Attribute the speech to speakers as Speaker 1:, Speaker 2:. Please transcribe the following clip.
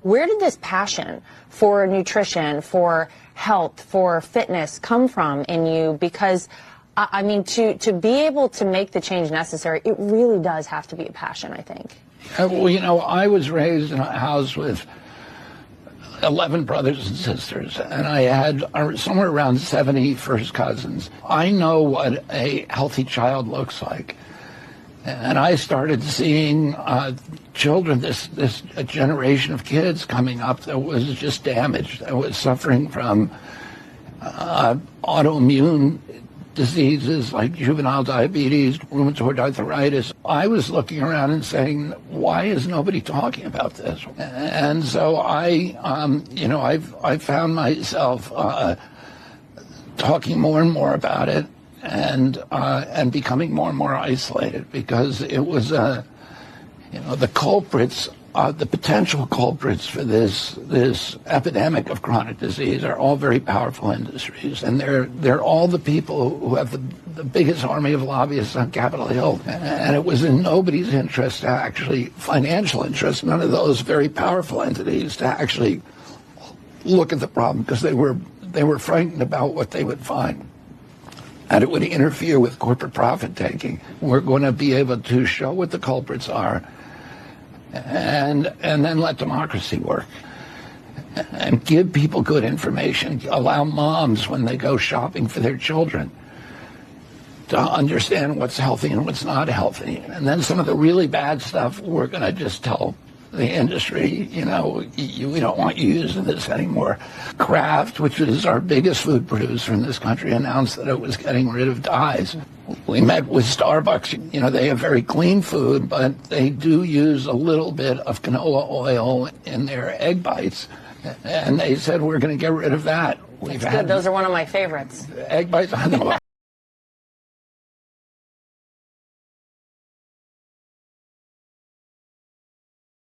Speaker 1: Where did this passion for nutrition, for health, for fitness come from in you? Because, I mean, to be able to make the change necessary, it really does have to be a passion, I think.
Speaker 2: Well, you know, I was raised in a house with 11 brothers and sisters, and I had somewhere around 70 first cousins. I know what a healthy child looks like. And I started seeing children, a generation of kids coming up that was just damaged, that was suffering from autoimmune diseases like juvenile diabetes, rheumatoid arthritis. I was looking around and saying, why is nobody talking about this? And so I found myself talking more and more about it, and becoming more and more isolated, because it was, the culprits, the potential culprits for this epidemic of chronic disease are all very powerful industries, and they're all the people who have the biggest army of lobbyists on Capitol Hill. And it was in nobody's interest to actually, financial interest, none of those very powerful entities, to actually look at the problem, because they were frightened about what they would find. And it would interfere with corporate profit taking. We're going to be able to show what the culprits are, and then let democracy work, and give people good information. Allow moms, when they go shopping for their children, to understand what's healthy and what's not healthy. And then some of the really bad stuff, we're going to just tell the industry, we don't want you using this anymore. Kraft, which is our biggest food producer in this country, announced that it was getting rid of dyes. We met with Starbucks. They have very clean food, but they do use a little bit of canola oil in their egg bites. And they said, we're going to get rid of that.
Speaker 1: That's good. Those are one of my favorites.
Speaker 2: Egg bites? I know.